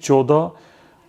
14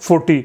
40,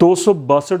262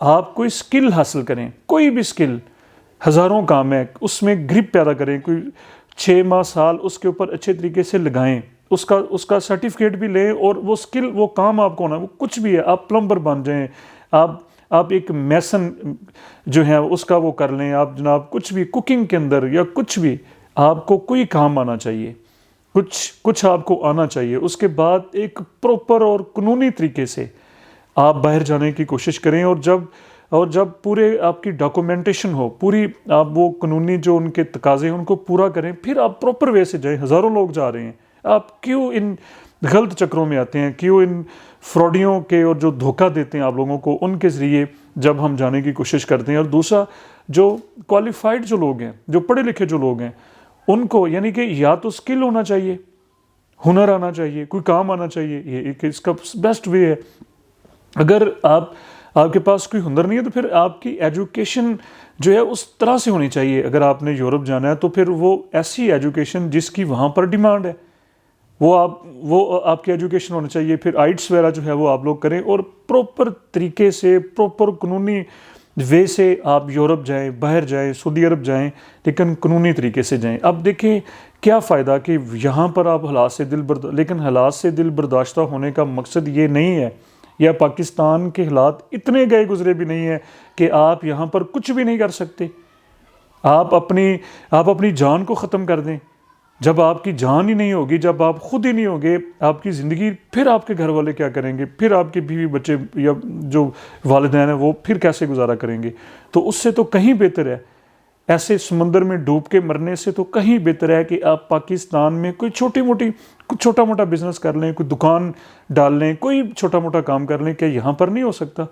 آپ کوئی اسکل حاصل کریں، کوئی بھی اسکل، ہزاروں کام ہے، اس میں گرپ پیدا کریں، کوئی 6 ماہ سال اس کے اوپر اچھے طریقے سے لگائیں، اس کا سرٹیفکیٹ بھی لیں، اور وہ اسکل، وہ کام آپ کو ہونا، وہ کچھ بھی ہے، آپ پلمبر بن جائیں، آپ ایک میسن جو ہے اس کا وہ کر لیں، آپ جناب کچھ بھی کوکنگ کے اندر یا کچھ بھی، آپ کو کوئی کام آنا چاہیے، کچھ آپ کو آنا چاہیے۔ اس کے بعد ایک پروپر اور قانونی طریقے سے آپ باہر جانے کی کوشش کریں، اور جب پورے آپ کی ڈاکومنٹیشن ہو، پوری آپ وہ قانونی جو ان کے تقاضے ہیں ان کو پورا کریں، پھر آپ پراپر وے سے جائیں۔ ہزاروں لوگ جا رہے ہیں، آپ کیوں ان غلط چکروں میں آتے ہیں، کیوں ان فراڈیوں کے اور جو دھوکہ دیتے ہیں آپ لوگوں کو، ان کے ذریعے جب ہم جانے کی کوشش کرتے ہیں۔ اور دوسرا، جو کوالیفائڈ جو لوگ ہیں، جو پڑھے لکھے جو لوگ ہیں، ان کو یعنی کہ یا تو اسکل ہونا چاہیے، ہنر آنا چاہیے، کوئی کام آنا چاہیے، یہ ایک اس کا بیسٹ وے ہے۔ اگر آپ کے پاس کوئی ہنر نہیں ہے تو پھر آپ کی ایجوکیشن جو ہے اس طرح سے ہونی چاہیے۔ اگر آپ نے یورپ جانا ہے تو پھر وہ ایسی ایجوکیشن جس کی وہاں پر ڈیمانڈ ہے، وہ آپ کی ایجوکیشن ہونی چاہیے۔ پھر آئٹس وغیرہ جو ہے وہ آپ لوگ کریں، اور پراپر طریقے سے، پراپر قانونی وے سے آپ یورپ جائیں، باہر جائیں، سعودی عرب جائیں، لیکن قانونی طریقے سے جائیں۔ اب دیکھیں کیا فائدہ کہ یہاں پر آپ حالات سے لیکن حالات سے دل برداشتہ ہونے کا مقصد یہ نہیں ہے، یا پاکستان کے حالات اتنے گئے گزرے بھی نہیں ہیں کہ آپ یہاں پر کچھ بھی نہیں کر سکتے۔ آپ اپنی جان کو ختم کر دیں۔ جب آپ کی جان ہی نہیں ہوگی، جب آپ خود ہی نہیں ہوگے، آپ کی زندگی، پھر آپ کے گھر والے کیا کریں گے؟ پھر آپ کے بیوی بچے یا جو والدین ہیں وہ پھر کیسے گزارا کریں گے؟ تو اس سے تو کہیں بہتر ہے، ایسے سمندر میں ڈوب کے مرنے سے تو کہیں بہتر ہے کہ آپ پاکستان میں کوئی چھوٹا موٹا بزنس کر لیں، کوئی دکان ڈال لیں، کوئی چھوٹا موٹا کام کر لیں۔ کیا یہاں پر نہیں ہو سکتا؟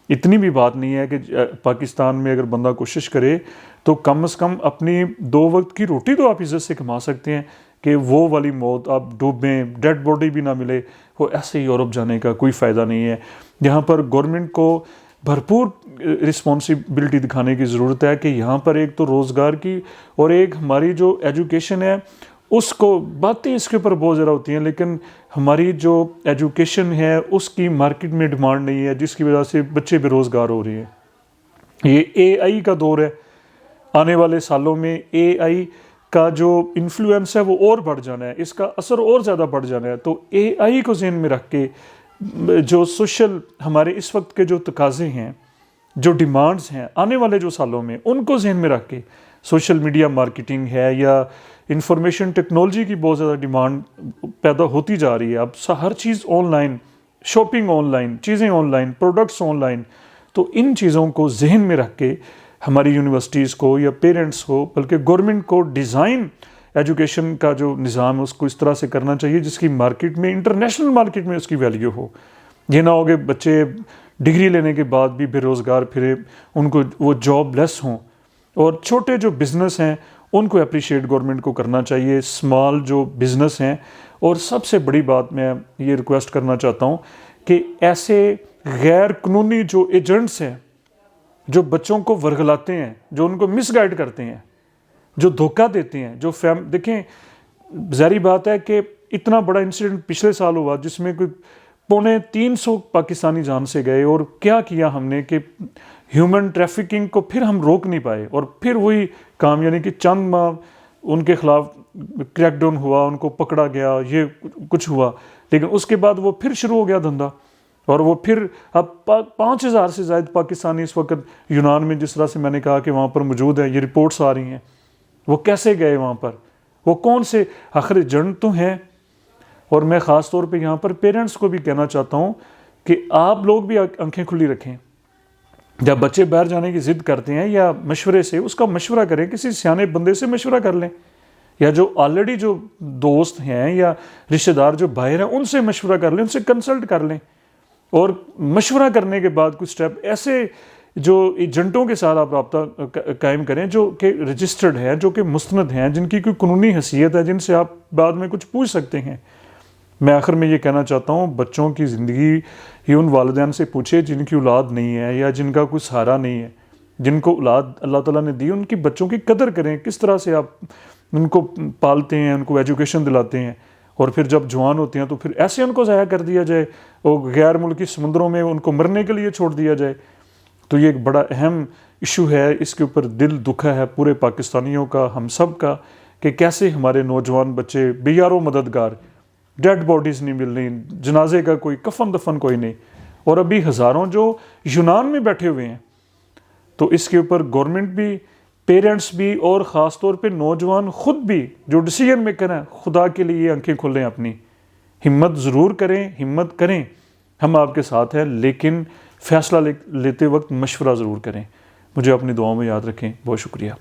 اتنی بھی بات نہیں ہے کہ پاکستان میں اگر بندہ کوشش کرے تو کم از کم اپنی 2 وقت کی روٹی تو آپ عزت سے کما سکتے ہیں، کہ وہ والی موت آپ ڈوبیں، ڈیڈ باڈی بھی نہ ملے، وہ ایسے یورپ جانے کا کوئی فائدہ نہیں ہے۔ یہاں پر گورنمنٹ کو بھرپور رسپانسبلٹی دکھانے کی ضرورت ہے کہ یہاں پر ایک تو روزگار کی، اور ایک ہماری جو ایجوکیشن ہے اس کو، باتیں اس کے اوپر بہت زیادہ ہوتی ہیں، لیکن ہماری جو ایجوکیشن ہے اس کی مارکیٹ میں ڈیمانڈ نہیں ہے، جس کی وجہ سے بچے بے روزگار ہو رہے ہیں۔ یہ اے آئی کا دور ہے، آنے والے سالوں میں اے آئی کا جو انفلوئنس ہے وہ اور بڑھ جانا ہے، اس کا اثر اور زیادہ بڑھ جانا ہے۔ تو اے آئی کو ذہن میں رکھ کے جو سوشل ہمارے اس وقت کے جو تقاضے ہیں، جو ڈیمانڈز ہیں آنے والے جو سالوں میں، ان کو ذہن میں رکھ کے سوشل میڈیا مارکیٹنگ ہے، یا انفارمیشن ٹیکنالوجی کی بہت زیادہ ڈیمانڈ پیدا ہوتی جا رہی ہے۔ اب ہر چیز online, shopping online, چیزیں online, products online. تو ان چیزوں کو ذہن میں رکھ کے ہماری یونیورسٹیز کو یا پیرنٹس کو، بلکہ گورنمنٹ کو ڈیزائن ایجوکیشن کا جو نظام ہے اس کو اس طرح سے کرنا چاہیے جس کی مارکیٹ میں، انٹرنیشنل مارکیٹ میں اس کی ویلیو ہو۔ یہ نہ ہو کہ بچے ڈگری لینے کے بعد بھی بے روزگار پھرے، ان کو وہ جاب لیس ہوں۔ اور چھوٹے جو بزنس ہیں ان کو اپریشیٹ گورنمنٹ کو کرنا چاہیے، اسمال جو بزنس ہیں۔ اور سب سے بڑی بات میں یہ ریکویسٹ کرنا چاہتا ہوں کہ ایسے غیر قانونی جو ایجنٹس ہیں، جو بچوں کو ورغلاتے ہیں، جو ان کو مس گائیڈ کرتے ہیں، جو دھوکہ دیتے ہیں، جو دیکھیں ظاہری بات ہے کہ اتنا بڑا انسیڈنٹ پچھلے سال ہوا جس میں کوئی 350 پاکستانی جان سے گئے، اور کیا ہم نے کہ ہیومن ٹریفکنگ کو پھر ہم روک نہیں پائے، اور پھر وہی کام، یعنی کہ چند ماہ ان کے خلاف کریک ڈاؤن ہوا، ان کو پکڑا گیا، یہ کچھ ہوا، لیکن اس کے بعد وہ پھر شروع ہو گیا دھندا۔ اور وہ پھر اب 5000 سے زائد پاکستانی اس وقت یونان میں، جس طرح سے میں نے کہا کہ وہاں پر موجود ہیں، یہ رپورٹس آ رہی ہیں، وہ کیسے گئے وہاں پر، وہ کون سے، آخر ایجنٹ تو ہیں۔ اور میں خاص طور پہ یہاں پر پیرنٹس کو بھی کہنا چاہتا ہوں کہ آپ لوگ بھی آنکھیں کھلی رکھیں، جب بچے باہر جانے کی ضد کرتے ہیں یا مشورے سے، اس کا مشورہ کریں، کسی سیانے بندے سے مشورہ کر لیں، یا جو آلریڈی جو دوست ہیں یا رشتہ دار جو باہر ہیں ان سے مشورہ کر لیں، ان سے کنسلٹ کر لیں۔ اور مشورہ کرنے کے بعد کچھ سٹیپ ایسے جو ایجنٹوں کے ساتھ آپ رابطہ قائم کریں جو کہ رجسٹرڈ ہیں، جو کہ مستند ہیں، جن کی کوئی قانونی حیثیت ہے، جن سے آپ بعد میں کچھ پوچھ سکتے ہیں۔ میں آخر میں یہ کہنا چاہتا ہوں، بچوں کی زندگی یہ ان والدین سے پوچھے جن کی اولاد نہیں ہے یا جن کا کوئی سہارا نہیں ہے، جن کو اولاد اللہ تعالیٰ نے دی، ان کی بچوں کی قدر کریں، کس طرح سے آپ ان کو پالتے ہیں، ان کو ایجوکیشن دلاتے ہیں، اور پھر جب جوان ہوتے ہیں تو پھر ایسے ان کو ضائع کر دیا جائے، وہ غیر ملکی سمندروں میں ان کو مرنے کے لیے چھوڑ دیا جائے۔ تو یہ ایک بڑا اہم ایشو ہے، اس کے اوپر دل دکھا ہے پورے پاکستانیوں کا، ہم سب کا، کہ کیسے ہمارے نوجوان بچے بے یار و مددگار، ڈیڈ باڈیز نہیں مل رہی، جنازے کا کوئی کفن دفن کوئی نہیں، اور ابھی ہزاروں جو یونان میں بیٹھے ہوئے ہیں۔ تو اس کے اوپر گورنمنٹ بھی، پیرنٹس بھی، اور خاص طور پہ نوجوان خود بھی جو ڈیسیجن میکر ہیں، خدا کے لیے آنکھیں کھولیں اپنی، ہمت ضرور کریں، ہمت کریں، ہم آپ کے ساتھ ہیں، لیکن فیصلہ لیتے وقت مشورہ ضرور کریں۔ مجھے اپنی دعاؤں میں یاد رکھیں۔ بہت شکریہ۔